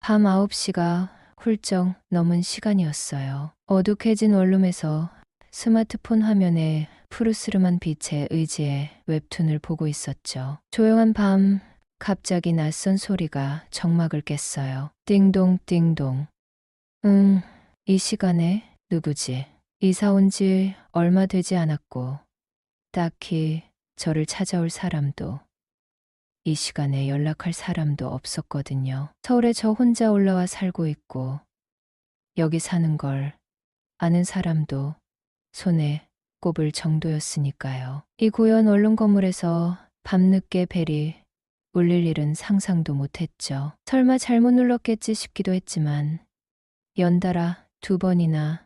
밤 9시가 훌쩍 넘은 시간이었어요. 어둑해진 원룸에서 스마트폰 화면에 푸르스름한 빛에 의지해 웹툰을 보고 있었죠. 조용한 밤, 갑자기 낯선 소리가 정막을 깼어요. 띵동 띵동. 이 시간에 누구지? 이사 온 지 얼마 되지 않았고 딱히 저를 찾아올 사람도 이 시간에 연락할 사람도 없었거든요. 서울에 저 혼자 올라와 살고 있고 여기 사는 걸 아는 사람도 손에 꼽을 정도였으니까요. 이 고연 원룸 건물에서 밤늦게 벨이 울릴 일은 상상도 못했죠. 설마 잘못 눌렀겠지 싶기도 했지만 연달아 2번이나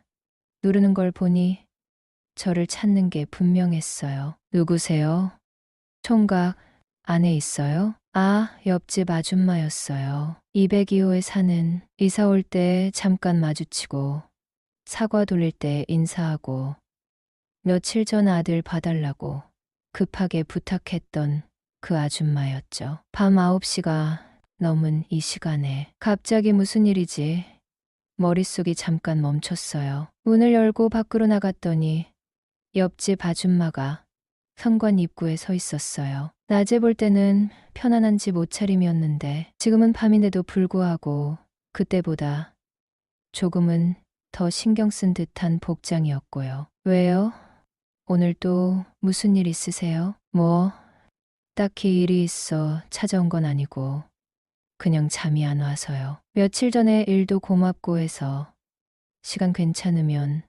누르는 걸 보니 저를 찾는 게 분명했어요. 누구세요? 총각 안에 있어요? 아, 옆집 아줌마였어요. 202호에 사는. 이사 올 때 잠깐 마주치고 사과 돌릴 때 인사하고 며칠 전 아들 봐달라고 급하게 부탁했던 그 아줌마였죠. 밤 9시가 넘은 이 시간에 갑자기 무슨 일이지? 머릿속이 잠깐 멈췄어요. 문을 열고 밖으로 나갔더니 옆집 아줌마가 현관 입구에 서 있었어요. 낮에 볼 때는 편안한 집 옷차림이었는데 지금은 밤인데도 불구하고 그때보다 조금은 더 신경 쓴 듯한 복장이었고요. 왜요? 오늘 또 무슨 일 있으세요? 뭐, 딱히 일이 있어 찾아온 건 아니고 그냥 잠이 안 와서요. 며칠 전에 일도 고맙고 해서 시간 괜찮으면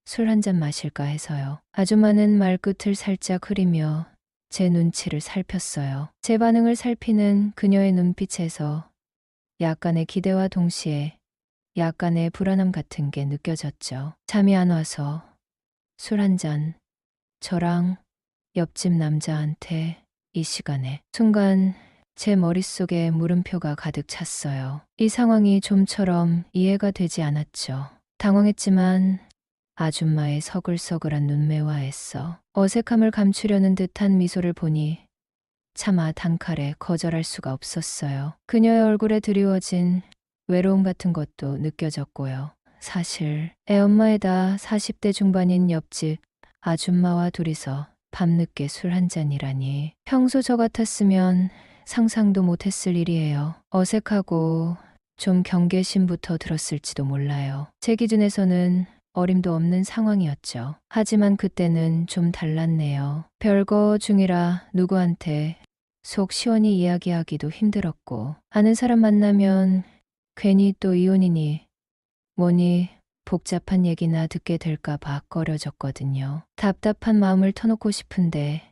술 한 잔 마실까 해서요. 아줌마는 말끝을 살짝 흐리며 제 눈치를 살폈어요. 제 반응을 살피는 그녀의 눈빛에서 약간의 기대와 동시에 약간의 불안함 같은 게 느껴졌죠. 잠이 안 와서 술 한 잔, 저랑 옆집 남자한테 이 시간에. 순간 제 머릿속에 물음표가 가득 찼어요. 이 상황이 좀처럼 이해가 되지 않았죠. 당황했지만 아줌마의 서글서글한 눈매와 애써 어색함을 감추려는 듯한 미소를 보니 차마 단칼에 거절할 수가 없었어요. 그녀의 얼굴에 드리워진 외로움 같은 것도 느껴졌고요. 사실 애엄마에다 40대 중반인 옆집 아줌마와 둘이서 밤늦게 술 한 잔이라니. 평소 저 같았으면 상상도 못했을 일이에요. 어색하고 좀 경계심부터 들었을지도 몰라요. 제 기준에서는 어림도 없는 상황이었죠. 하지만 그때는 좀 달랐네요. 별거 중이라 누구한테 속 시원히 이야기하기도 힘들었고 아는 사람 만나면 괜히 또 이혼이니 뭐니 복잡한 얘기나 듣게 될까 봐 꺼려졌거든요. 답답한 마음을 터놓고 싶은데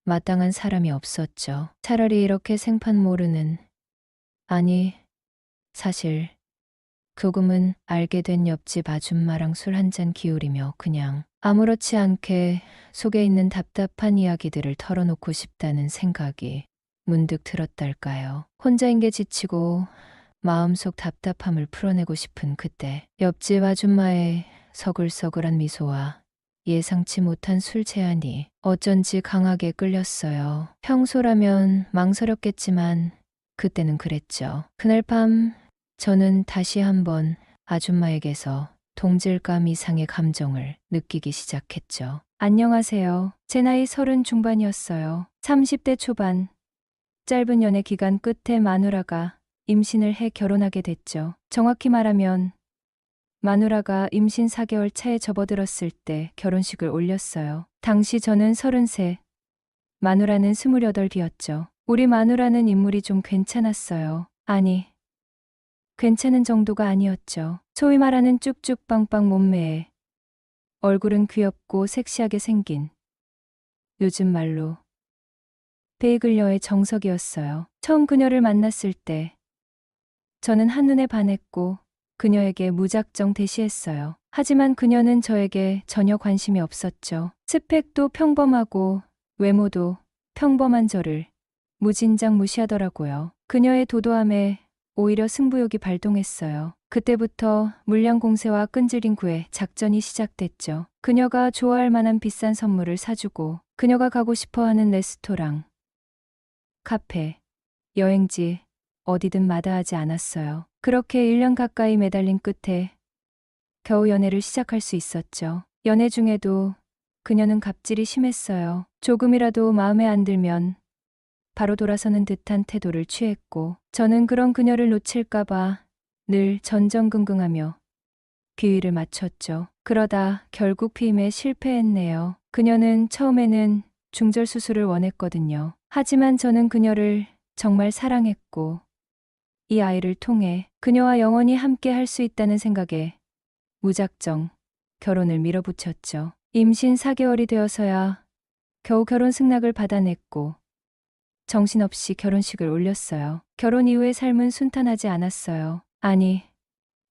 마땅한 사람이 없었죠. 차라리 이렇게 생판 모르는, 아니 사실 조금은 알게 된 옆집 아줌마랑 술 한 잔 기울이며 그냥 아무렇지 않게 속에 있는 답답한 이야기들을 털어놓고 싶다는 생각이 문득 들었달까요. 혼자인 게 지치고 마음속 답답함을 풀어내고 싶은 그때 옆집 아줌마의 서글서글한 미소와 예상치 못한 술 제안이 어쩐지 강하게 끌렸어요. 평소라면 망설였겠지만 그때는 그랬죠. 그날 밤 저는 다시 한번 아줌마에게서 동질감 이상의 감정을 느끼기 시작했죠. 안녕하세요. 제 나이 30 중반이었어요. 30대 초반. 짧은 연애 기간 끝에 마누라가 임신을 해 결혼하게 됐죠. 정확히 말하면 마누라가 임신 4개월 차에 접어들었을 때 결혼식을 올렸어요. 당시 저는 33, 마누라는 28이었죠. 우리 마누라는 인물이 좀 괜찮았어요. 아니, 괜찮은 정도가 아니었죠. 소위 말하는 쭉쭉 빵빵 몸매에 얼굴은 귀엽고 섹시하게 생긴 요즘 말로 베이글녀의 정석이었어요. 처음 그녀를 만났을 때 저는 한눈에 반했고 그녀에게 무작정 대시했어요. 하지만 그녀는 저에게 전혀 관심이 없었죠. 스펙도 평범하고 외모도 평범한 저를 무진장 무시하더라고요. 그녀의 도도함에 오히려 승부욕이 발동했어요. 그때부터 물량 공세와 끈질긴 구애 작전이 시작됐죠. 그녀가 좋아할 만한 비싼 선물을 사주고 그녀가 가고 싶어하는 레스토랑, 카페, 여행지 어디든 마다하지 않았어요. 그렇게 1년 가까이 매달린 끝에 겨우 연애를 시작할 수 있었죠. 연애 중에도 그녀는 갑질이 심했어요. 조금이라도 마음에 안 들면 바로 돌아서는 듯한 태도를 취했고, 저는 그런 그녀를 놓칠까봐 늘 전전긍긍하며 비위를 맞췄죠. 그러다 결국 피임에 실패했네요. 그녀는 처음에는 중절 수술을 원했거든요. 하지만 저는 그녀를 정말 사랑했고, 이 아이를 통해 그녀와 영원히 함께 할 수 있다는 생각에 무작정 결혼을 밀어붙였죠. 임신 4개월이 되어서야 겨우 결혼 승낙을 받아냈고, 정신없이 결혼식을 올렸어요. 결혼 이후의 삶은 순탄하지 않았어요. 아니,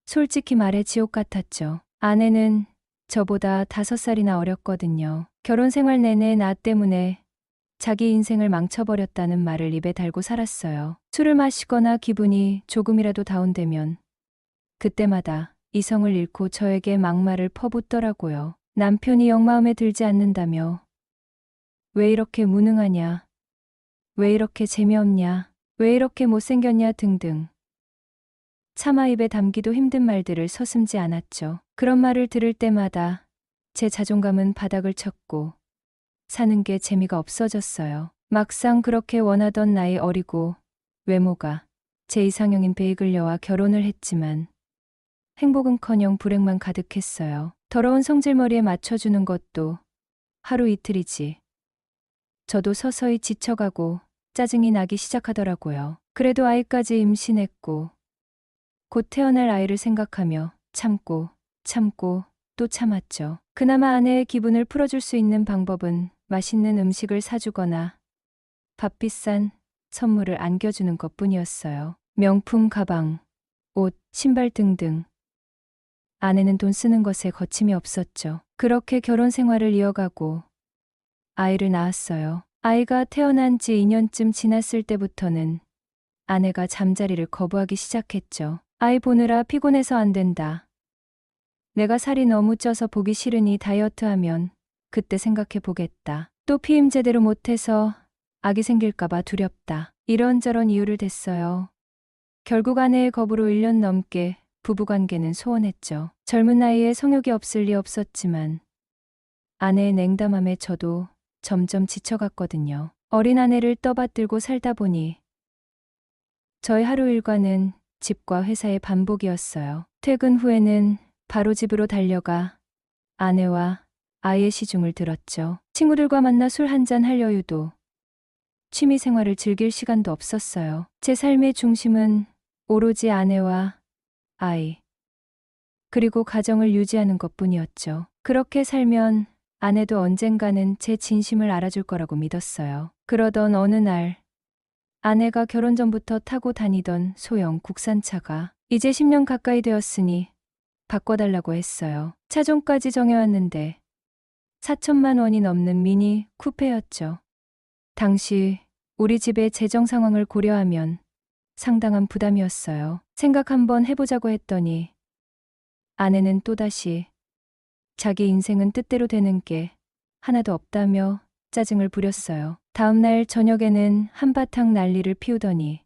솔직히 말해 지옥 같았죠. 아내는 저보다 5살이나 어렸거든요. 결혼 생활 내내 나 때문에 자기 인생을 망쳐버렸다는 말을 입에 달고 살았어요. 술을 마시거나 기분이 조금이라도 다운되면 그때마다 이성을 잃고 저에게 막말을 퍼붓더라고요. 남편이 영 마음에 들지 않는다며, 왜 이렇게 무능하냐, 왜 이렇게 재미없냐, 왜 이렇게 못생겼냐 등등. 차마 입에 담기도 힘든 말들을 서슴지 않았죠. 그런 말을 들을 때마다 제 자존감은 바닥을 쳤고 사는 게 재미가 없어졌어요. 막상 그렇게 원하던 나이 어리고 외모가 제 이상형인 베이글녀와 결혼을 했지만 행복은커녕 불행만 가득했어요. 더러운 성질머리에 맞춰주는 것도 하루 이틀이지. 저도 서서히 지쳐가고 짜증이 나기 시작하더라고요. 그래도 아이까지 임신했고 곧 태어날 아이를 생각하며 참고 또 참았죠. 그나마 아내의 기분을 풀어줄 수 있는 방법은 맛있는 음식을 사주거나 값 비싼 선물을 안겨주는 것뿐이었어요. 명품 가방, 옷, 신발 등등. 아내는 돈 쓰는 것에 거침이 없었죠. 그렇게 결혼 생활을 이어가고 아이를 낳았어요. 아이가 태어난 지 2년쯤 지났을 때부터는 아내가 잠자리를 거부하기 시작했죠. 아이 보느라 피곤해서 안 된다. 내가 살이 너무 쪄서 보기 싫으니 다이어트하면 그때 생각해 보겠다. 또 피임 제대로 못해서 아기 생길까봐 두렵다. 이런저런 이유를 댔어요. 결국 아내의 거부로 1년 넘게 부부관계는 소원했죠. 젊은 나이에 성욕이 없을 리 없었지만 아내의 냉담함에 저도 점점 지쳐갔거든요. 어린 아내를 떠받들고 살다 보니 저의 하루 일과는 집과 회사의 반복이었어요. 퇴근 후에는 바로 집으로 달려가 아내와 아이의 시중을 들었죠. 친구들과 만나 술 한잔 할 여유도, 취미 생활을 즐길 시간도 없었어요. 제 삶의 중심은 오로지 아내와 아이, 그리고 가정을 유지하는 것뿐이었죠. 그렇게 살면 아내도 언젠가는 제 진심을 알아줄 거라고 믿었어요. 그러던 어느 날 아내가 결혼 전부터 타고 다니던 소형 국산차가 이제 10년 가까이 되었으니 바꿔달라고 했어요. 차종까지 정해왔는데 4천만 원이 넘는 미니 쿠페였죠. 당시 우리 집의 재정 상황을 고려하면 상당한 부담이었어요. 생각 한번 해보자고 했더니 아내는 또다시 자기 인생은 뜻대로 되는 게 하나도 없다며 짜증을 부렸어요. 다음 날 저녁에는 한바탕 난리를 피우더니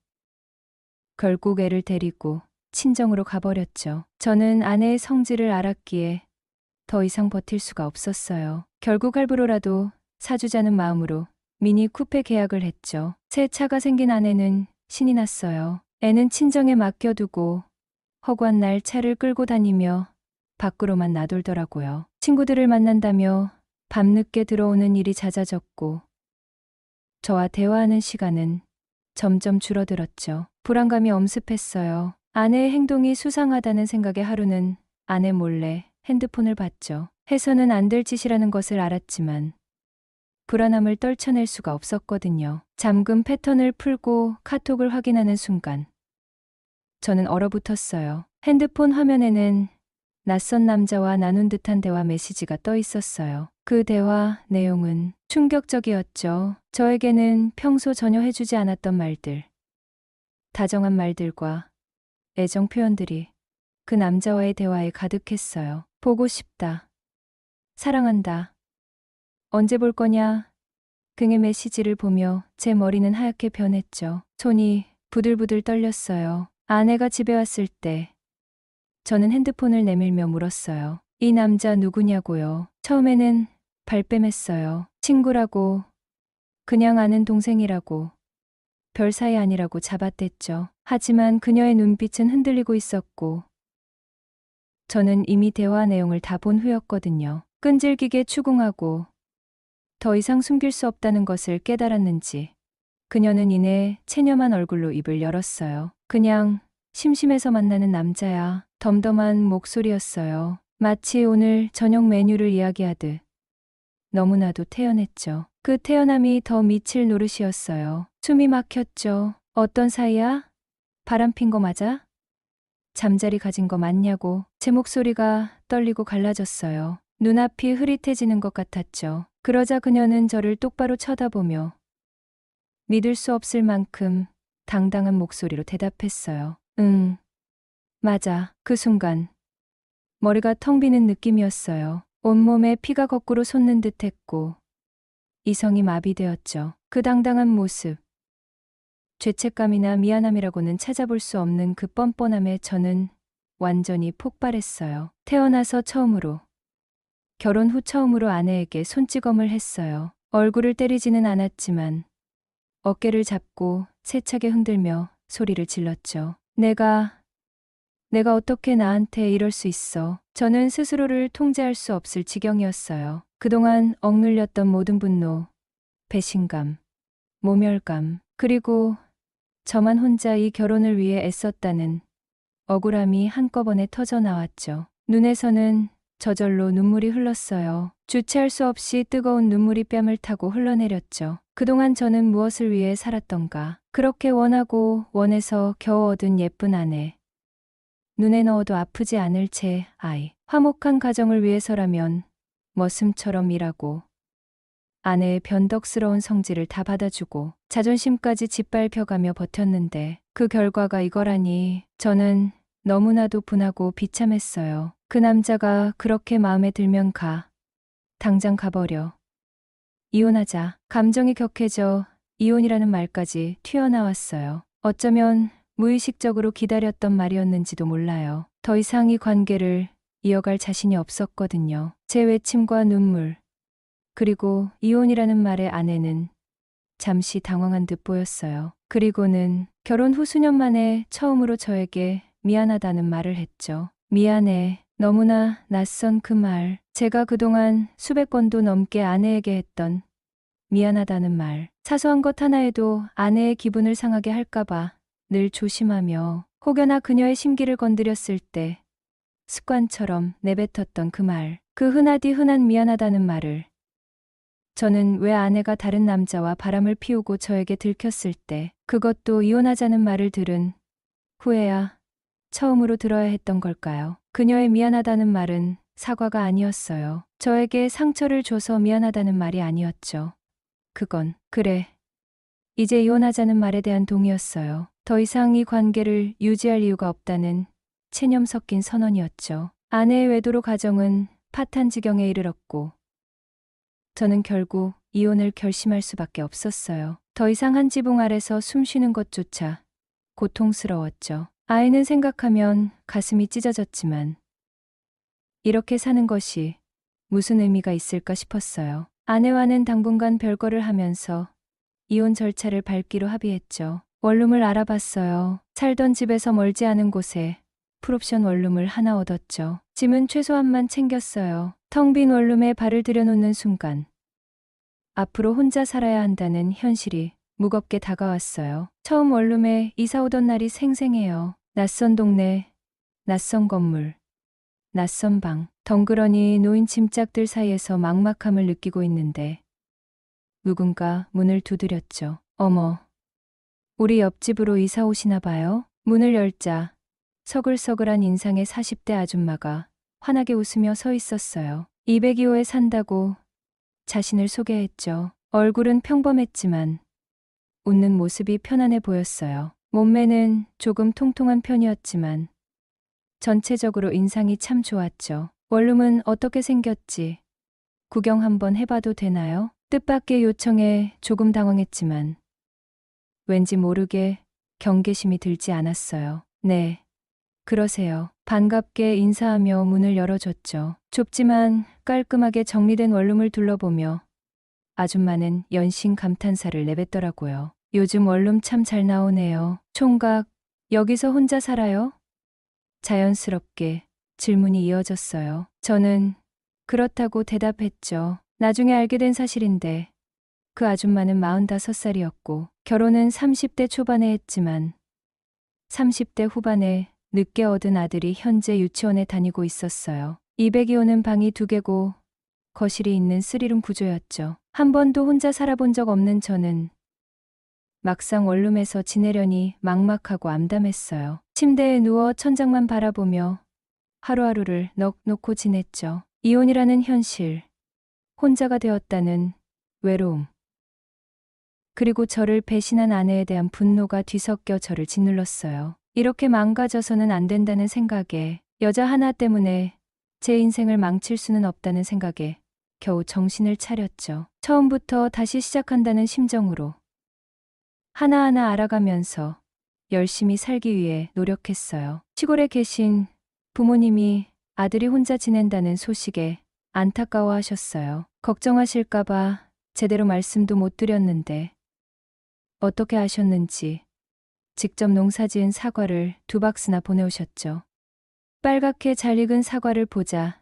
결국 애를 데리고 친정으로 가버렸죠. 저는 아내의 성질을 알았기에 더 이상 버틸 수가 없었어요. 결국 할부로라도 사주자는 마음으로 미니 쿠페 계약을 했죠. 새 차가 생긴 아내는 신이 났어요. 애는 친정에 맡겨두고 허구한 날 차를 끌고 다니며 밖으로만 나돌더라고요. 친구들을 만난다며 밤늦게 들어오는 일이 잦아졌고 저와 대화하는 시간은 점점 줄어들었죠. 불안감이 엄습했어요. 아내의 행동이 수상하다는 생각에 하루는 아내 몰래 핸드폰을 봤죠. 해서는 안 될 짓이라는 것을 알았지만 불안함을 떨쳐낼 수가 없었거든요. 잠금 패턴을 풀고 카톡을 확인하는 순간 저는 얼어붙었어요. 핸드폰 화면에는 낯선 남자와 나눈 듯한 대화 메시지가 떠 있었어요. 그 대화 내용은 충격적이었죠. 저에게는 평소 전혀 해주지 않았던 말들, 다정한 말들과 애정 표현들이 그 남자와의 대화에 가득했어요. 보고 싶다. 사랑한다. 언제 볼 거냐? 그의 메시지를 보며 제 머리는 하얗게 변했죠. 손이 부들부들 떨렸어요. 아내가 집에 왔을 때 저는 핸드폰을 내밀며 물었어요. 이 남자 누구냐고요. 처음에는 발뺌했어요. 친구라고, 그냥 아는 동생이라고, 별 사이 아니라고 잡아댔죠. 하지만 그녀의 눈빛은 흔들리고 있었고 저는 이미 대화 내용을 다 본 후였거든요. 끈질기게 추궁하고 더 이상 숨길 수 없다는 것을 깨달았는지 그녀는 이내 체념한 얼굴로 입을 열었어요. 그냥 심심해서 만나는 남자야. 덤덤한 목소리였어요. 마치 오늘 저녁 메뉴를 이야기하듯 너무나도 태연했죠. 그 태연함이 더 미칠 노릇이었어요. 숨이 막혔죠. 어떤 사이야? 바람핀 거 맞아? 잠자리 가진 거 맞냐고. 제 목소리가 떨리고 갈라졌어요. 눈앞이 흐릿해지는 것 같았죠. 그러자 그녀는 저를 똑바로 쳐다보며 믿을 수 없을 만큼 당당한 목소리로 대답했어요. 응, 맞아. 그 순간 머리가 텅 비는 느낌이었어요. 온몸에 피가 거꾸로 솟는 듯 했고 이성이 마비되었죠. 그 당당한 모습, 죄책감이나 미안함이라고는 찾아볼 수 없는 그 뻔뻔함에 저는 완전히 폭발했어요. 태어나서 처음으로, 결혼 후 처음으로 아내에게 손찌검을 했어요. 얼굴을 때리지는 않았지만 어깨를 잡고 세차게 흔들며 소리를 질렀죠. 내가 어떻게 나한테 이럴 수 있어. 저는 스스로를 통제할 수 없을 지경이었어요. 그동안 억눌렸던 모든 분노, 배신감, 모멸감, 그리고 저만 혼자 이 결혼을 위해 애썼다는 억울함이 한꺼번에 터져 나왔죠. 눈에서는 저절로 눈물이 흘렀어요. 주체할 수 없이 뜨거운 눈물이 뺨을 타고 흘러내렸죠. 그동안 저는 무엇을 위해 살았던가. 그렇게 원하고 원해서 겨우 얻은 예쁜 아내. 눈에 넣어도 아프지 않을 제 아이. 화목한 가정을 위해서라면 머슴처럼 일하고 아내의 변덕스러운 성질을 다 받아주고 자존심까지 짓밟혀가며 버텼는데 그 결과가 이거라니. 저는 너무나도 분하고 비참했어요. 그 남자가 그렇게 마음에 들면 가. 당장 가버려. 이혼하자. 감정이 격해져 이혼이라는 말까지 튀어나왔어요. 어쩌면 무의식적으로 기다렸던 말이었는지도 몰라요. 더 이상 이 관계를 이어갈 자신이 없었거든요. 제 외침과 눈물, 그리고 이혼이라는 말에 아내는 잠시 당황한 듯 보였어요. 그리고는 결혼 후 수년 만에 처음으로 저에게 미안하다는 말을 했죠. 미안해. 너무나 낯선 그 말. 제가 그동안 수백 번도 넘게 아내에게 했던 미안하다는 말. 사소한 것 하나에도 아내의 기분을 상하게 할까봐 늘 조심하며 혹여나 그녀의 심기를 건드렸을 때 습관처럼 내뱉었던 그 말. 그 흔하디 흔한 미안하다는 말을 저는 왜 아내가 다른 남자와 바람을 피우고 저에게 들켰을 때 그것도 이혼하자는 말을 들은 후에야 처음으로 들어야 했던 걸까요? 그녀의 미안하다는 말은 사과가 아니었어요. 저에게 상처를 줘서 미안하다는 말이 아니었죠. 그건 그래. 이제 이혼하자는 말에 대한 동의였어요. 더 이상 이 관계를 유지할 이유가 없다는 체념 섞인 선언이었죠. 아내의 외도로 가정은 파탄 지경에 이르렀고 저는 결국 이혼을 결심할 수밖에 없었어요. 더 이상 한 지붕 아래서 숨 쉬는 것조차 고통스러웠죠. 아이는 생각하면 가슴이 찢어졌지만 이렇게 사는 것이 무슨 의미가 있을까 싶었어요. 아내와는 당분간 별거를 하면서 이혼 절차를 밟기로 합의했죠. 원룸을 알아봤어요. 살던 집에서 멀지 않은 곳에 풀옵션 원룸을 하나 얻었죠. 짐은 최소한만 챙겼어요. 텅 빈 원룸에 발을 들여놓는 순간 앞으로 혼자 살아야 한다는 현실이 무겁게 다가왔어요. 처음 원룸에 이사 오던 날이 생생해요. 낯선 동네, 낯선 건물, 낯선 방. 덩그러니 놓인 짐짝들 사이에서 막막함을 느끼고 있는데 누군가 문을 두드렸죠. 어머, 우리 옆집으로 이사 오시나 봐요? 문을 열자 서글서글한 인상의 40대 아줌마가 환하게 웃으며 서 있었어요. 202호에 산다고 자신을 소개했죠. 얼굴은 평범했지만 웃는 모습이 편안해 보였어요. 몸매는 조금 통통한 편이었지만 전체적으로 인상이 참 좋았죠. 원룸은 어떻게 생겼지? 구경 한번 해봐도 되나요? 뜻밖의 요청에 조금 당황했지만 왠지 모르게 경계심이 들지 않았어요. 네, 그러세요. 반갑게 인사하며 문을 열어줬죠. 좁지만 깔끔하게 정리된 원룸을 둘러보며 아줌마는 연신 감탄사를 내뱉더라고요. 요즘 원룸 참 잘 나오네요. 총각, 여기서 혼자 살아요? 자연스럽게 질문이 이어졌어요. 저는 그렇다고 대답했죠. 나중에 알게 된 사실인데 그 아줌마는 45살이었고 결혼은 30대 초반에 했지만 30대 후반에 늦게 얻은 아들이 현재 유치원에 다니고 있었어요. 200이 오는 방이 2개고 거실이 있는 3룸 구조였죠. 한 번도 혼자 살아본 적 없는 저는 막상 원룸에서 지내려니 막막하고 암담했어요. 침대에 누워 천장만 바라보며 하루하루를 넋 놓고 지냈죠. 이혼이라는 현실, 혼자가 되었다는 외로움, 그리고 저를 배신한 아내에 대한 분노가 뒤섞여 저를 짓눌렀어요. 이렇게 망가져서는 안 된다는 생각에, 여자 하나 때문에 제 인생을 망칠 수는 없다는 생각에 겨우 정신을 차렸죠. 처음부터 다시 시작한다는 심정으로 하나하나 알아가면서 열심히 살기 위해 노력했어요. 시골에 계신 부모님이 아들이 혼자 지낸다는 소식에 안타까워 하셨어요. 걱정하실까봐 제대로 말씀도 못 드렸는데 어떻게 아셨는지 직접 농사지은 사과를 2박스나 보내오셨죠. 빨갛게 잘 익은 사과를 보자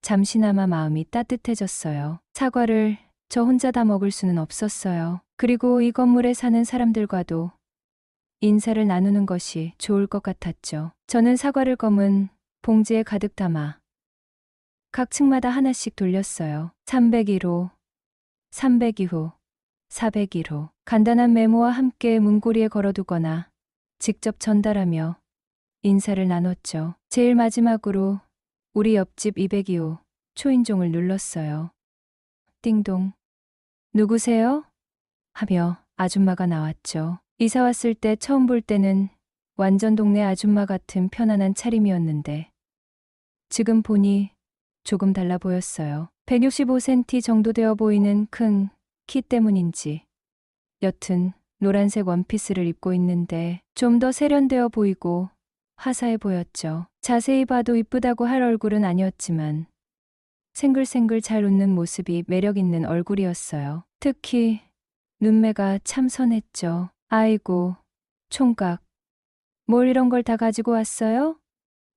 잠시나마 마음이 따뜻해졌어요. 사과를 저 혼자 다 먹을 수는 없었어요. 그리고 이 건물에 사는 사람들과도 인사를 나누는 것이 좋을 것 같았죠. 저는 사과를 검은 봉지에 가득 담아 각 층마다 하나씩 돌렸어요. 301호, 302호, 401호. 간단한 메모와 함께 문고리에 걸어두거나 직접 전달하며 인사를 나눴죠. 제일 마지막으로 우리 옆집 202호 초인종을 눌렀어요. 띵동. 누구세요? 하며 아줌마가 나왔죠. 이사 왔을 때 처음 볼 때는 완전 동네 아줌마 같은 편안한 차림이었는데 지금 보니 조금 달라 보였어요. 165cm 정도 되어 보이는 큰 키 때문인지 옅은 노란색 원피스를 입고 있는데 좀 더 세련되어 보이고 화사해 보였죠. 자세히 봐도 이쁘다고 할 얼굴은 아니었지만 생글생글 잘 웃는 모습이 매력 있는 얼굴이었어요. 특히 눈매가 참 선했죠. 아이고, 총각. 뭘 이런 걸 다 가지고 왔어요?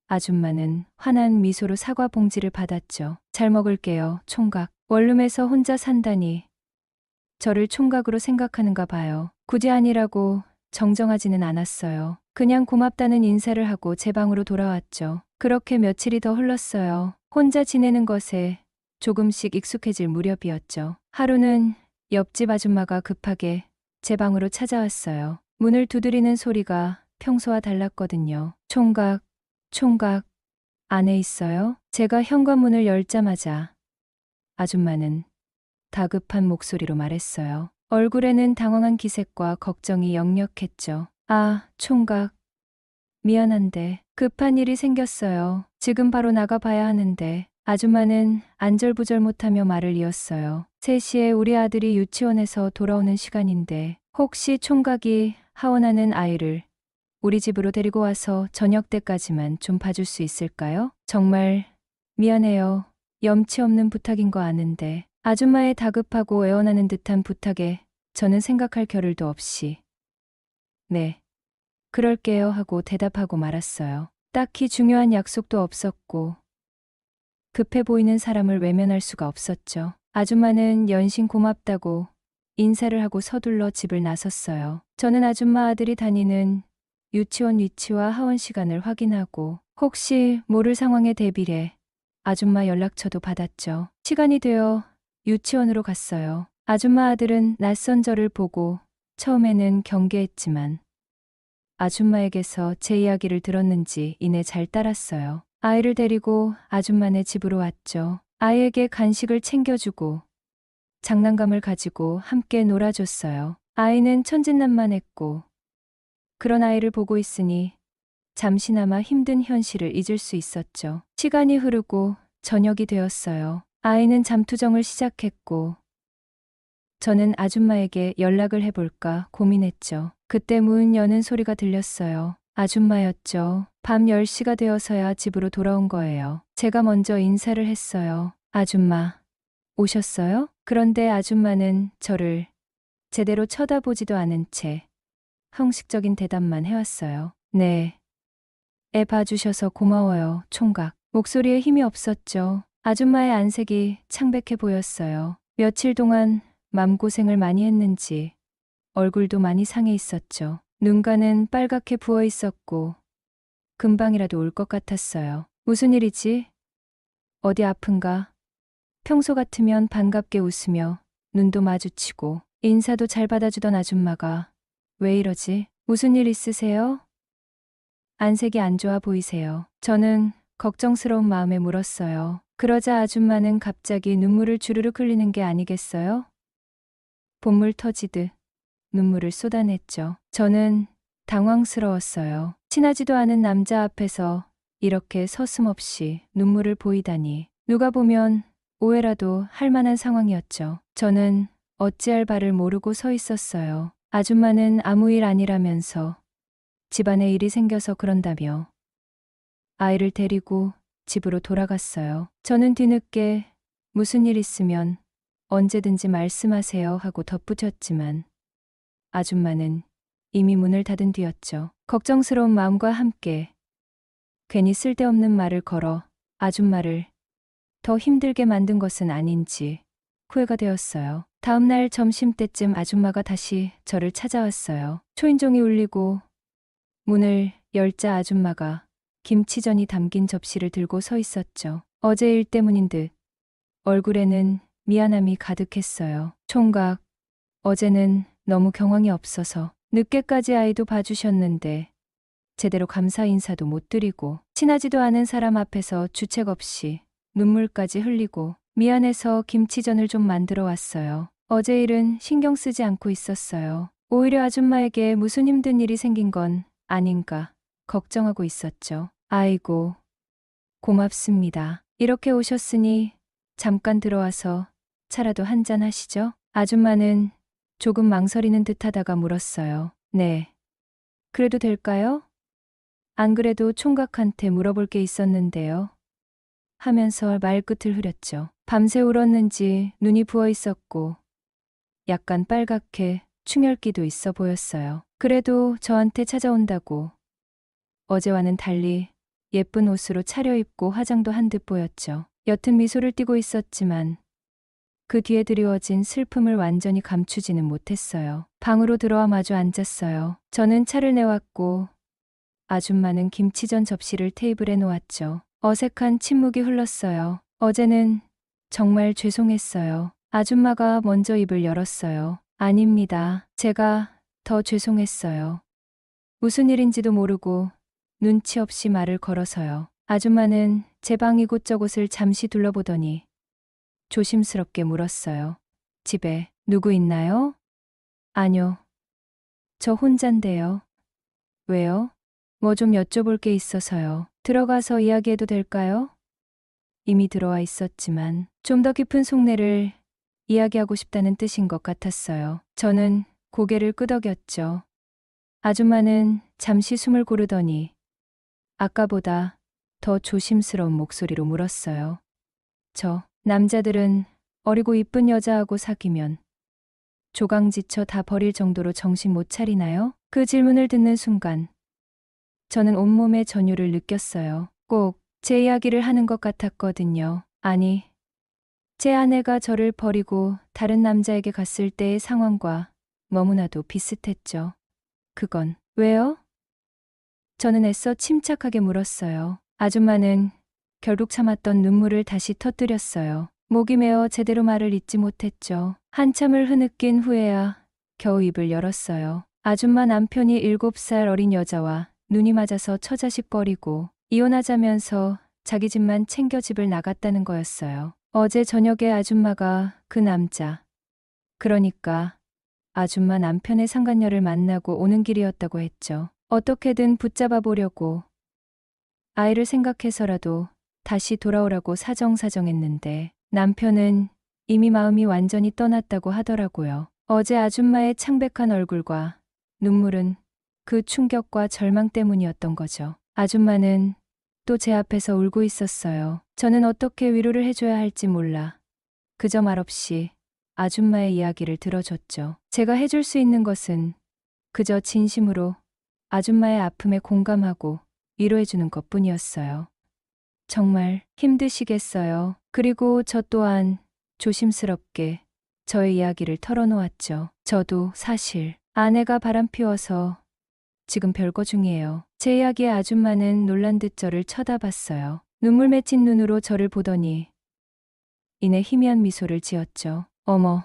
아줌마는 환한 미소로 사과 봉지를 받았죠. 잘 먹을게요, 총각. 원룸에서 혼자 산다니. 저를 총각으로 생각하는가 봐요. 굳이 아니라고 정정하지는 않았어요. 그냥 고맙다는 인사를 하고 제 방으로 돌아왔죠. 그렇게 며칠이 더 흘렀어요. 혼자 지내는 것에 조금씩 익숙해질 무렵이었죠. 하루는 옆집 아줌마가 급하게 제 방으로 찾아왔어요. 문을 두드리는 소리가 평소와 달랐거든요. 총각, 총각, 안에 있어요? 제가 현관문을 열자마자 아줌마는 다급한 목소리로 말했어요. 얼굴에는 당황한 기색과 걱정이 역력했죠. 아, 총각. 미안한데 급한 일이 생겼어요. 지금 바로 나가봐야 하는데. 아줌마는 안절부절 못하며 말을 이었어요. 3시에 우리 아들이 유치원에서 돌아오는 시간인데 혹시 총각이 하원하는 아이를 우리 집으로 데리고 와서 저녁 때까지만 좀 봐줄 수 있을까요? 정말 미안해요. 염치 없는 부탁인 거 아는데. 아줌마의 다급하고 애원하는 듯한 부탁에 저는 생각할 겨를도 없이 네, 그럴게요 하고 대답하고 말았어요. 딱히 중요한 약속도 없었고 급해 보이는 사람을 외면할 수가 없었죠. 아줌마는 연신 고맙다고 인사를 하고 서둘러 집을 나섰어요. 저는 아줌마 아들이 다니는 유치원 위치와 하원 시간을 확인하고 혹시 모를 상황에 대비해 아줌마 연락처도 받았죠. 시간이 되어 유치원으로 갔어요. 아줌마 아들은 낯선 저를 보고 처음에는 경계했지만 아줌마에게서 제 이야기를 들었는지 이내 잘 따랐어요. 아이를 데리고 아줌마네 집으로 왔죠. 아이에게 간식을 챙겨주고 장난감을 가지고 함께 놀아줬어요. 아이는 천진난만했고 그런 아이를 보고 있으니 잠시나마 힘든 현실을 잊을 수 있었죠. 시간이 흐르고 저녁이 되었어요. 아이는 잠투정을 시작했고 저는 아줌마에게 연락을 해볼까 고민했죠. 그때 문 여는 소리가 들렸어요. 아줌마였죠. 밤 10시가 되어서야 집으로 돌아온 거예요. 제가 먼저 인사를 했어요. 아줌마, 오셨어요? 그런데 아줌마는 저를 제대로 쳐다보지도 않은 채 형식적인 대답만 해왔어요. 네. 애 봐주셔서 고마워요, 총각. 목소리에 힘이 없었죠. 아줌마의 안색이 창백해 보였어요. 며칠 동안 맘고생을 많이 했는지 얼굴도 많이 상해 있었죠. 눈가는 빨갛게 부어 있었고 금방이라도 올 것 같았어요. 무슨 일이지? 어디 아픈가? 평소 같으면 반갑게 웃으며 눈도 마주치고 인사도 잘 받아주던 아줌마가 왜 이러지? 무슨 일 있으세요? 안색이 안 좋아 보이세요. 저는 걱정스러운 마음에 물었어요. 그러자 아줌마는 갑자기 눈물을 주르륵 흘리는 게 아니겠어요? 봇물 터지듯 눈물을 쏟아냈죠. 저는 당황스러웠어요. 친하지도 않은 남자 앞에서 이렇게 서슴없이 눈물을 보이다니. 누가 보면 오해라도 할 만한 상황이었죠. 저는 어찌할 바를 모르고 서 있었어요. 아줌마는 아무 일 아니라면서 집안에 일이 생겨서 그런다며 아이를 데리고 집으로 돌아갔어요. 저는 뒤늦게 무슨 일 있으면 언제든지 말씀하세요 하고 덧붙였지만 아줌마는 이미 문을 닫은 뒤였죠. 걱정스러운 마음과 함께 괜히 쓸데없는 말을 걸어 아줌마를 더 힘들게 만든 것은 아닌지 후회가 되었어요. 다음 날 점심때쯤 아줌마가 다시 저를 찾아왔어요. 초인종이 울리고 문을 열자 아줌마가 김치전이 담긴 접시를 들고 서 있었죠. 어제 일 때문인 듯 얼굴에는 미안함이 가득했어요. 총각, 어제는 너무 경황이 없어서 늦게까지 아이도 봐주셨는데 제대로 감사 인사도 못 드리고 친하지도 않은 사람 앞에서 주책 없이 눈물까지 흘리고 미안해서 김치전을 좀 만들어 왔어요. 어제 일은 신경 쓰지 않고 있었어요. 오히려 아줌마에게 무슨 힘든 일이 생긴 건 아닌가 걱정하고 있었죠. 아이고, 고맙습니다. 이렇게 오셨으니 잠깐 들어와서 차라도 한잔 하시죠? 아줌마는 조금 망설이는 듯하다가 물었어요. 네. 그래도 될까요? 안 그래도 총각한테 물어볼 게 있었는데요. 하면서 말끝을 흐렸죠. 밤새 울었는지 눈이 부어 있었고 약간 빨갛게 충혈기도 있어 보였어요. 그래도 저한테 찾아온다고 어제와는 달리 예쁜 옷으로 차려입고 화장도 한 듯 보였죠. 옅은 미소를 띠고 있었지만 그 뒤에 드리워진 슬픔을 완전히 감추지는 못했어요. 방으로 들어와 마주 앉았어요. 저는 차를 내왔고 아줌마는 김치전 접시를 테이블에 놓았죠. 어색한 침묵이 흘렀어요. 어제는 정말 죄송했어요. 아줌마가 먼저 입을 열었어요. 아닙니다. 제가 더 죄송했어요. 무슨 일인지도 모르고 눈치 없이 말을 걸어서요. 아줌마는 제 방 이곳저곳을 잠시 둘러보더니 조심스럽게 물었어요. 집에 누구 있나요? 아뇨. 저 혼잔데요. 왜요? 뭐 좀 여쭤볼 게 있어서요. 들어가서 이야기해도 될까요? 이미 들어와 있었지만 좀 더 깊은 속내를 이야기하고 싶다는 뜻인 것 같았어요. 저는 고개를 끄덕였죠. 아줌마는 잠시 숨을 고르더니 아까보다 더 조심스러운 목소리로 물었어요. 남자들은 어리고 이쁜 여자하고 사귀면 조강지쳐 다 버릴 정도로 정신 못 차리나요? 그 질문을 듣는 순간 저는 온몸에 전율을 느꼈어요. 꼭 제 이야기를 하는 것 같았거든요. 아니, 제 아내가 저를 버리고 다른 남자에게 갔을 때의 상황과 너무나도 비슷했죠. 그건 왜요? 저는 애써 침착하게 물었어요. 아줌마는 결국 참았던 눈물을 다시 터뜨렸어요. 목이 메어 제대로 말을 잇지 못했죠. 한참을 흐느낀 후에야 겨우 입을 열었어요. 아줌마 남편이 7살 어린 여자와 눈이 맞아서 처자식거리고 이혼하자면서 자기 집만 챙겨 집을 나갔다는 거였어요. 어제 저녁에 아줌마가 그 남자, 그러니까 아줌마 남편의 상간녀를 만나고 오는 길이었다고 했죠. 어떻게든 붙잡아 보려고 아이를 생각해서라도 다시 돌아오라고 사정사정했는데 남편은 이미 마음이 완전히 떠났다고 하더라고요. 어제 아줌마의 창백한 얼굴과 눈물은 그 충격과 절망 때문이었던 거죠. 아줌마는 또 제 앞에서 울고 있었어요. 저는 어떻게 위로를 해줘야 할지 몰라 그저 말없이 아줌마의 이야기를 들어줬죠. 제가 해줄 수 있는 것은 그저 진심으로 아줌마의 아픔에 공감하고 위로해주는 것뿐이었어요. 정말 힘드시겠어요. 그리고 저 또한 조심스럽게 저의 이야기를 털어놓았죠. 저도 사실 아내가 바람피워서 지금 별거 중이에요. 제 이야기에 아줌마는 놀란 듯 저를 쳐다봤어요. 눈물 맺힌 눈으로 저를 보더니 이내 희미한 미소를 지었죠. 어머,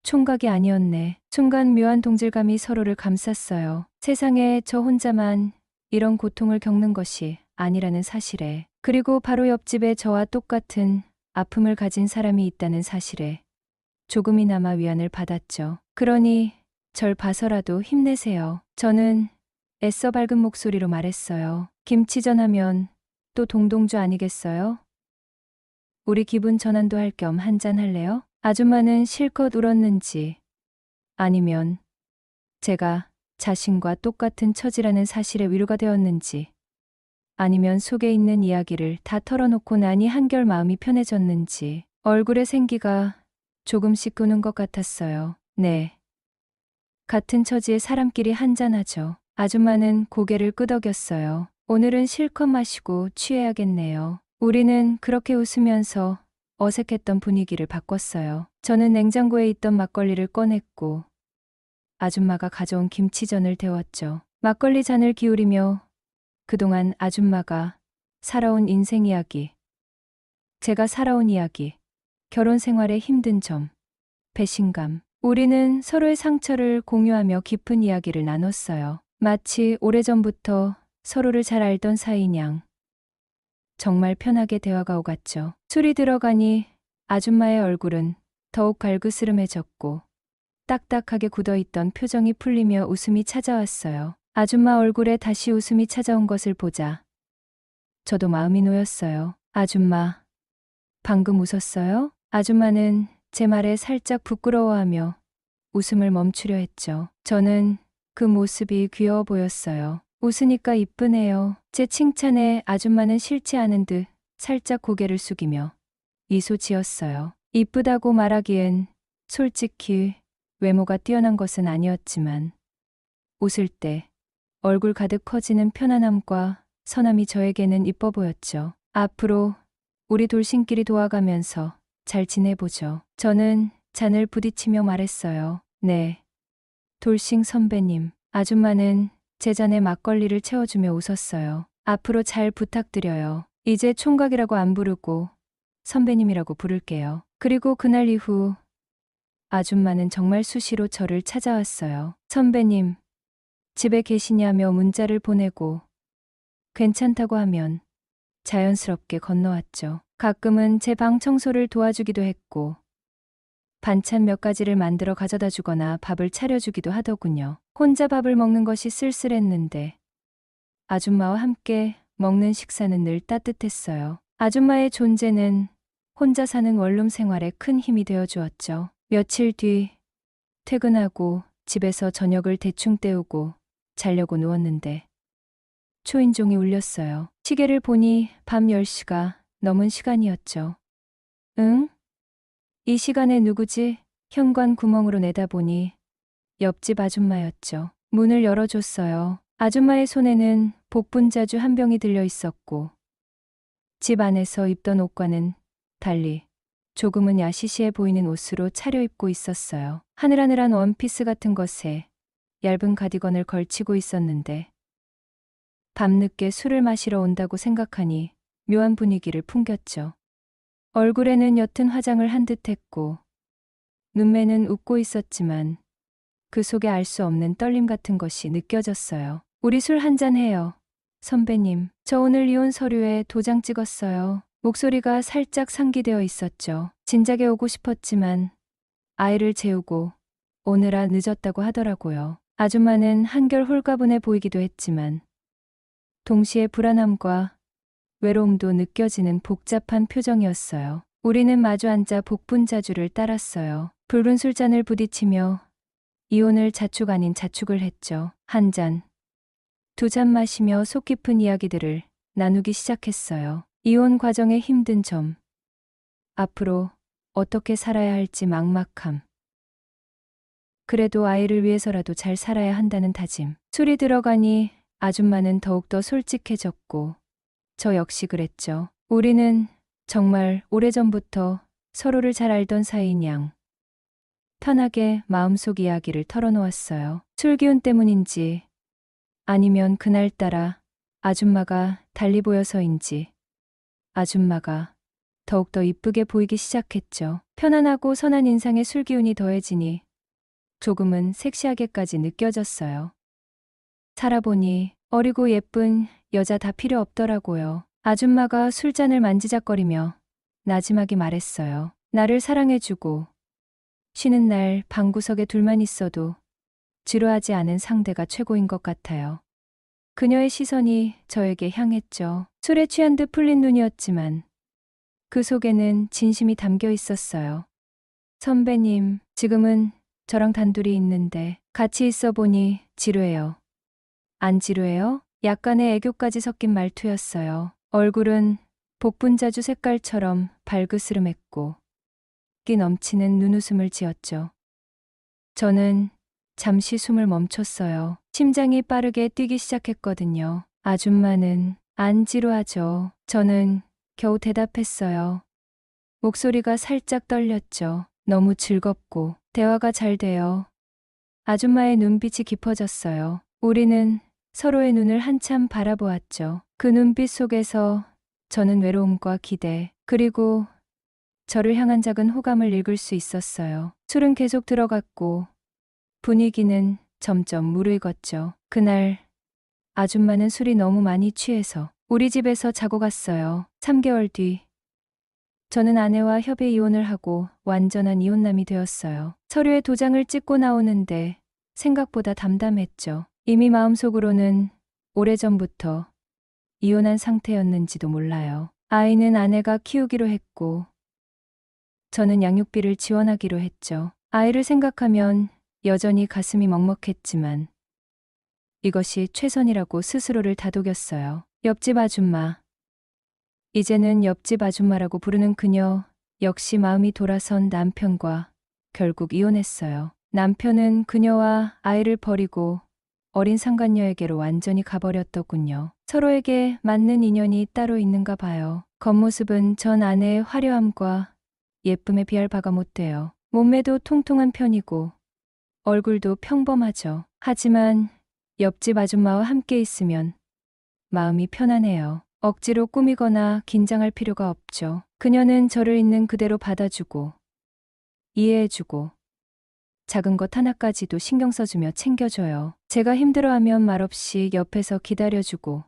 총각이 아니었네. 순간 묘한 동질감이 서로를 감쌌어요. 세상에 저 혼자만 이런 고통을 겪는 것이 아니라는 사실에, 그리고 바로 옆집에 저와 똑같은 아픔을 가진 사람이 있다는 사실에 조금이나마 위안을 받았죠. 그러니 절 봐서라도 힘내세요. 저는 애써 밝은 목소리로 말했어요. 김치전 하면 또 동동주 아니겠어요? 우리 기분 전환도 할 겸 한잔 할래요? 아줌마는 실컷 울었는지 아니면 제가 자신과 똑같은 처지라는 사실에 위로가 되었는지 아니면 속에 있는 이야기를 다 털어놓고 나니 한결 마음이 편해졌는지 얼굴에 생기가 조금씩 도는 것 같았어요. 네. 같은 처지의 사람끼리 한잔하죠. 아줌마는 고개를 끄덕였어요. 오늘은 실컷 마시고 취해야겠네요. 우리는 그렇게 웃으면서 어색했던 분위기를 바꿨어요. 저는 냉장고에 있던 막걸리를 꺼냈고 아줌마가 가져온 김치전을 데웠죠. 막걸리 잔을 기울이며 그동안 아줌마가 살아온 인생 이야기, 제가 살아온 이야기, 결혼 생활의 힘든 점, 배신감, 우리는 서로의 상처를 공유하며 깊은 이야기를 나눴어요. 마치 오래전부터 서로를 잘 알던 사이인 양. 정말 편하게 대화가 오갔죠. 술이 들어가니 아줌마의 얼굴은 더욱 갈그스름해졌고 딱딱하게 굳어있던 표정이 풀리며 웃음이 찾아왔어요. 아줌마 얼굴에 다시 웃음이 찾아온 것을 보자 저도 마음이 놓였어요. 아줌마, 방금 웃었어요? 아줌마는 제 말에 살짝 부끄러워하며 웃음을 멈추려 했죠. 저는 그 모습이 귀여워 보였어요. 웃으니까 이쁘네요. 제 칭찬에 아줌마는 싫지 않은 듯 살짝 고개를 숙이며 미소 지었어요. 이쁘다고 말하기엔 솔직히 외모가 뛰어난 것은 아니었지만 웃을 때 얼굴 가득 커지는 편안함과 선함이 저에게는 이뻐 보였죠. 앞으로 우리 돌싱끼리 도와가면서 잘 지내보죠. 저는 잔을 부딪히며 말했어요. 네. 돌싱 선배님. 아줌마는 제 잔에 막걸리를 채워주며 웃었어요. 앞으로 잘 부탁드려요. 이제 총각이라고 안 부르고 선배님이라고 부를게요. 그리고 그날 이후 아줌마는 정말 수시로 저를 찾아왔어요. 선배님, 집에 계시냐며 문자를 보내고 괜찮다고 하면 자연스럽게 건너왔죠. 가끔은 제 방 청소를 도와주기도 했고 반찬 몇 가지를 만들어 가져다 주거나 밥을 차려주기도 하더군요. 혼자 밥을 먹는 것이 쓸쓸했는데 아줌마와 함께 먹는 식사는 늘 따뜻했어요. 아줌마의 존재는 혼자 사는 원룸 생활에 큰 힘이 되어 주었죠. 며칠 뒤 퇴근하고 집에서 저녁을 대충 때우고 자려고 누웠는데 초인종이 울렸어요. 시계를 보니 밤 10시가 넘은 시간이었죠. 응? 이 시간에 누구지? 현관 구멍으로 내다보니 옆집 아줌마였죠. 문을 열어줬어요. 아줌마의 손에는 복분자주 한 병이 들려 있었고 집 안에서 입던 옷과는 달리 조금은 야시시해 보이는 옷으로 차려입고 있었어요. 하늘하늘한 원피스 같은 것에 얇은 가디건을 걸치고 있었는데 밤늦게 술을 마시러 온다고 생각하니 묘한 분위기를 풍겼죠. 얼굴에는 옅은 화장을 한 듯 했고 눈매는 웃고 있었지만 그 속에 알 수 없는 떨림 같은 것이 느껴졌어요. 우리 술 한잔 해요. 선배님, 저 오늘 이혼 서류에 도장 찍었어요. 목소리가 살짝 상기되어 있었죠. 진작에 오고 싶었지만 아이를 재우고 오느라 늦었다고 하더라고요. 아줌마는 한결 홀가분해 보이기도 했지만 동시에 불안함과 외로움도 느껴지는 복잡한 표정이었어요. 우리는 마주 앉아 복분자주를 따랐어요. 붉은 술잔을 부딪히며 이혼을 자축 아닌 자축을 했죠. 한 잔, 두 잔 마시며 속 깊은 이야기들을 나누기 시작했어요. 이혼 과정의 힘든 점, 앞으로 어떻게 살아야 할지 막막함, 그래도 아이를 위해서라도 잘 살아야 한다는 다짐. 술이 들어가니 아줌마는 더욱더 솔직해졌고 저 역시 그랬죠. 우리는 정말 오래전부터 서로를 잘 알던 사이인 양 편하게 마음속 이야기를 털어놓았어요. 술 기운 때문인지 아니면 그날따라 아줌마가 달리 보여서인지 아줌마가 더욱더 이쁘게 보이기 시작했죠. 편안하고 선한 인상에 술 기운이 더해지니 조금은 섹시하게까지 느껴졌어요. 살아보니 어리고 예쁜 여자 다 필요 없더라고요. 아줌마가 술잔을 만지작거리며 나지막이 말했어요. 나를 사랑해주고 쉬는 날 방구석에 둘만 있어도 지루하지 않은 상대가 최고인 것 같아요. 그녀의 시선이 저에게 향했죠. 술에 취한 듯 풀린 눈이었지만 그 속에는 진심이 담겨 있었어요. 선배님, 지금은 저랑 단둘이 있는데 같이 있어 보니 지루해요. 안 지루해요? 약간의 애교까지 섞인 말투였어요. 얼굴은 복분자주 색깔처럼 발그스름했고 끼 넘치는 눈웃음을 지었죠. 저는 잠시 숨을 멈췄어요. 심장이 빠르게 뛰기 시작했거든요. 아줌마는 안 지루하죠. 저는 겨우 대답했어요. 목소리가 살짝 떨렸죠. 너무 즐겁고 대화가 잘 돼요. 아줌마의 눈빛이 깊어졌어요. 우리는 서로의 눈을 한참 바라보았죠. 그 눈빛 속에서 저는 외로움과 기대, 그리고 저를 향한 작은 호감을 읽을 수 있었어요. 술은 계속 들어갔고 분위기는 점점 무르익었죠. 그날 아줌마는 술이 너무 많이 취해서 우리 집에서 자고 갔어요. 3개월 뒤 저는 아내와 협의 이혼을 하고 완전한 이혼남이 되었어요. 서류에 도장을 찍고 나오는데 생각보다 담담했죠. 이미 마음속으로는 오래전부터 이혼한 상태였는지도 몰라요. 아이는 아내가 키우기로 했고 저는 양육비를 지원하기로 했죠. 아이를 생각하면 여전히 가슴이 먹먹했지만 이것이 최선이라고 스스로를 다독였어요. 옆집 아줌마. 이제는 옆집 아줌마라고 부르는 그녀 역시 마음이 돌아선 남편과 결국 이혼했어요. 남편은 그녀와 아이를 버리고 어린 상간녀에게로 완전히 가버렸더군요. 서로에게 맞는 인연이 따로 있는가 봐요. 겉모습은 전 아내의 화려함과 예쁨에 비할 바가 못 돼요. 몸매도 통통한 편이고 얼굴도 평범하죠. 하지만 옆집 아줌마와 함께 있으면 마음이 편안해요. 억지로 꾸미거나 긴장할 필요가 없죠. 그녀는 저를 있는 그대로 받아주고 이해해주고 작은 것 하나까지도 신경 써주며 챙겨줘요. 제가 힘들어하면 말없이 옆에서 기다려주고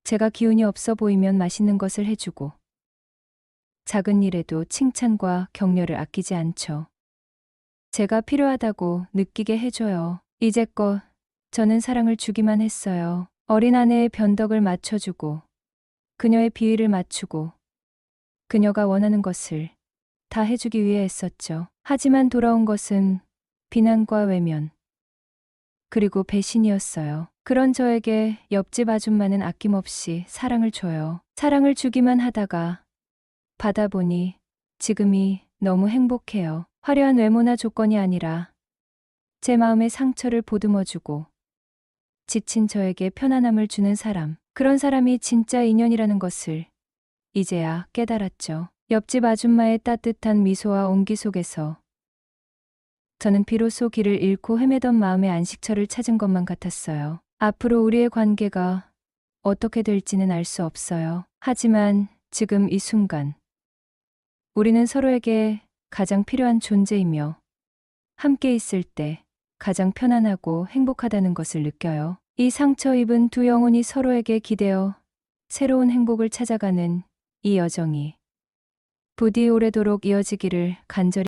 제가 기운이 없어 보이면 맛있는 것을 해주고 작은 일에도 칭찬과 격려를 아끼지 않죠. 제가 필요하다고 느끼게 해줘요. 이제껏 저는 사랑을 주기만 했어요. 어린 아내의 변덕을 맞춰주고 그녀의 비위를 맞추고 그녀가 원하는 것을 다 해주기 위해 했었죠. 하지만 돌아온 것은 비난과 외면 그리고 배신이었어요. 그런 저에게 옆집 아줌마는 아낌없이 사랑을 줘요. 사랑을 주기만 하다가 받아보니 지금이 너무 행복해요. 화려한 외모나 조건이 아니라 제 마음의 상처를 보듬어주고 지친 저에게 편안함을 주는 사람, 그런 사람이 진짜 인연이라는 것을 이제야 깨달았죠. 옆집 아줌마의 따뜻한 미소와 온기 속에서 저는 비로소 길을 잃고 헤매던 마음의 안식처를 찾은 것만 같았어요. 앞으로 우리의 관계가 어떻게 될지는 알 수 없어요. 하지만 지금 이 순간 우리는 서로에게 가장 필요한 존재이며 함께 있을 때 가장 편안하고 행복하다는 것을 느껴요. 이 상처 입은 두 영혼이 서로에게 기대어 새로운 행복을 찾아가는 이 여정이 부디 오래도록 이어지기를 간절히